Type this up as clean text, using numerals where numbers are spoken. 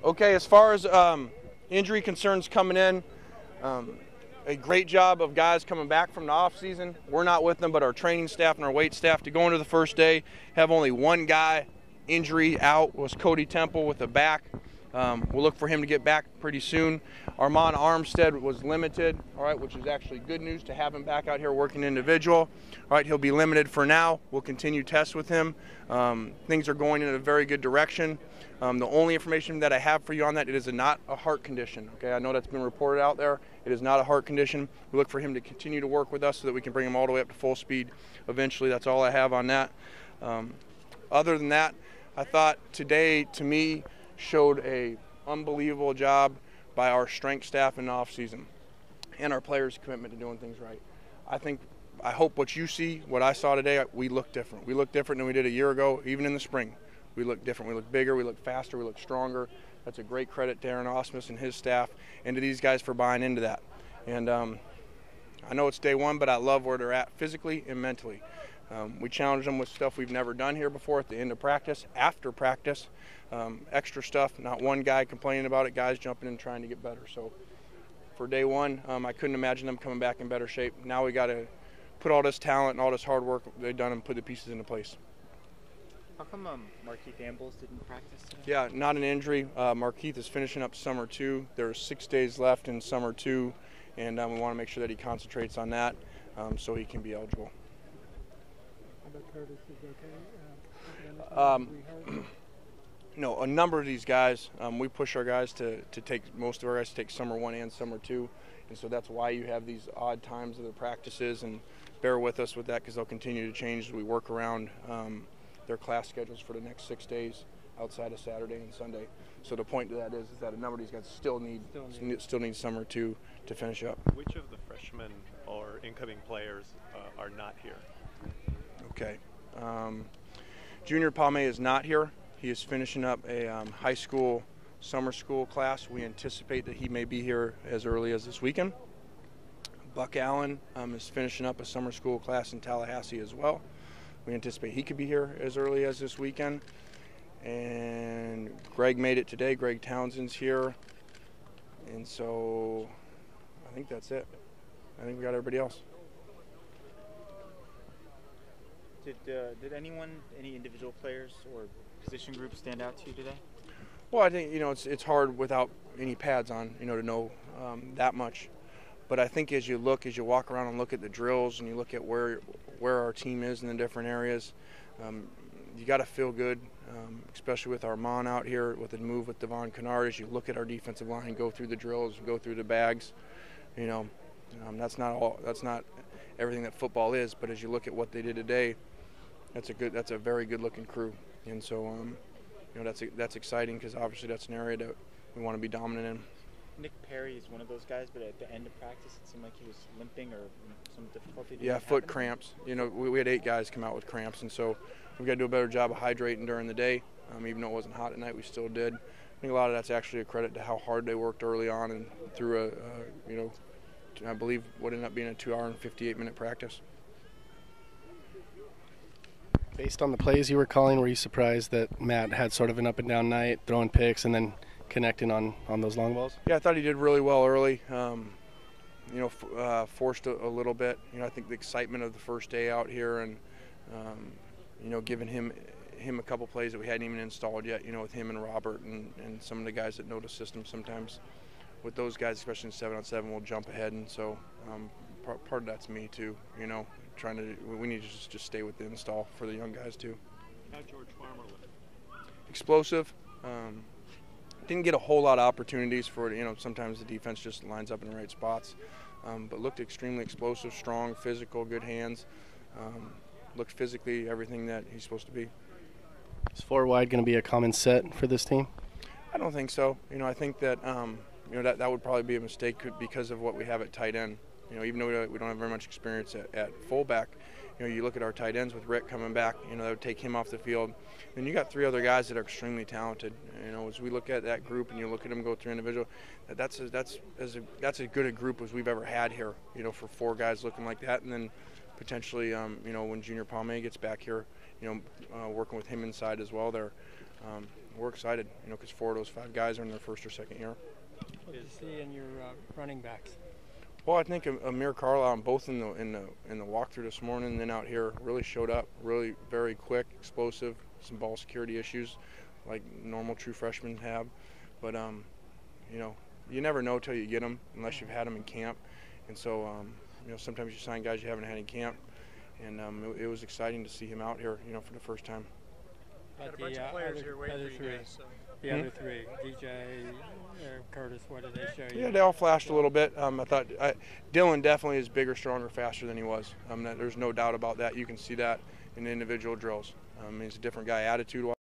Okay, as far as injury concerns coming in, a great job of guys coming back from the off season. We're not with them, but our training staff and our weight staff to go into the first day have only one guy injury out, was Cody Temple with a back. We'll look for him to get back pretty soon. Armand Armstead was limited, all right, which is actually good news to have him back out here working individual. All right, he'll be limited for now. We'll continue tests with him. Things are going in a very good direction. The only information that I have for you on that, it is not a heart condition. Okay, I know that's been reported out there. It is not a heart condition. We look for him to continue to work with us so that we can bring him all the way up to full speed eventually. That's all I have on that. Other than that, I thought today, to me, showed a unbelievable job by our strength staff in the off season and our players' commitment to doing things right. I hope what you see, what I saw today, we look different. We look different than we did a year ago, even in the spring. We look different. We look bigger. We look faster. We look stronger. That's a great credit to Aaron Osmus and his staff and to these guys for buying into that. And I know it's day one, but I love where they're at physically and mentally. We challenge them with stuff we've never done here before at the end of practice, after practice, extra stuff, not one guy complaining about it, guys jumping in and trying to get better. So for day one, I couldn't imagine them coming back in better shape. Now we got to put all this talent and all this hard work they've done and put the pieces into place. How come Markeith Ambles didn't practice today? Yeah, not an injury. Markeith is finishing up summer 2. There's 6 days left in summer 2, and we want to make sure that he concentrates on that so he can be eligible. Curtis is okay? No, a number of these guys, we push our guys to take, most of our guys to take summer 1 and summer 2, and so that's why you have these odd times of the practices, and bear with us with that because they'll continue to change as we work around their class schedules for the next 6 days outside of Saturday and Sunday. So the point to that is that a number of these guys still need summer 2 to finish up. Which of the freshmen or incoming players are not here? Okay. Junior Palme is not here. He is finishing up a high school summer school class. We anticipate that he may be here as early as this weekend. Buck Allen is finishing up a summer school class in Tallahassee as well. We anticipate he could be here as early as this weekend. And Greg made it today. Greg Townsend's here. And so I think that's it. I think we got everybody else. Did any individual players or position groups stand out to you today? Well, I think, it's hard without any pads on, to know that much. But I think as you walk around and look at the drills and you look at where our team is in the different areas, you got to feel good, especially with Armand out here with the move with Devon Kennard. As you look at our defensive line, go through the drills, go through the bags, that's not everything that football is. But as you look at what they did today, that's a very good looking crew, and so that's exciting because obviously that's an area that we want to be dominant in. Nick Perry is one of those guys, but at the end of practice, it seemed like he was limping or some difficulty. Yeah, foot cramps. We had 8 guys come out with cramps, and so we've got to do a better job of hydrating during the day. Even though it wasn't hot at night, we still did. I think a lot of that's actually a credit to how hard they worked early on and through I believe what ended up being a 2-hour and 58-minute practice. Based on the plays you were calling, were you surprised that Matt had sort of an up and down night, throwing picks and then connecting on those long balls? Yeah, I thought he did really well early. Forced a little bit. I think the excitement of the first day out here and giving him a couple plays that we hadn't even installed yet. With him and Robert and some of the guys that know the system. Sometimes with those guys, especially in 7-on-7, we'll jump ahead, and so part of that's me too. We need to just stay with the install for the young guys too. How'd George Farmer look? Explosive. Didn't get a whole lot of opportunities for it. Sometimes the defense just lines up in the right spots, but looked extremely explosive, strong, physical, good hands. Looked physically everything that he's supposed to be. Is 4 wide going to be a common set for this team? I don't think so. I think that that would probably be a mistake because of what we have at tight end. Even though we don't have very much experience at fullback, you look at our tight ends with Rick coming back, that would take him off the field. And you got 3 other guys that are extremely talented. As we look at that group and you look at them go through individual, that's as good a group as we've ever had here. For 4 guys looking like that, and then potentially, when Junior Palme gets back here, working with him inside as well there. we're excited, because 4 of those 5 guys are in their first or second year. What did you see in your running backs? Well, I think Amir Carlisle, both in the walkthrough this morning and then out here, really showed up. Really very quick, explosive. Some ball security issues, like normal true freshmen have, but you never know till you get them unless you've had them in camp, and so sometimes you sign guys you haven't had in camp, and it was exciting to see him out here, for the first time. But the other three, DJ, Curtis, what did they show you? Yeah, they all flashed a little bit. I thought Dylan definitely is bigger, stronger, faster than he was. There's no doubt about that. You can see that in the individual drills. He's a different guy attitude-wise.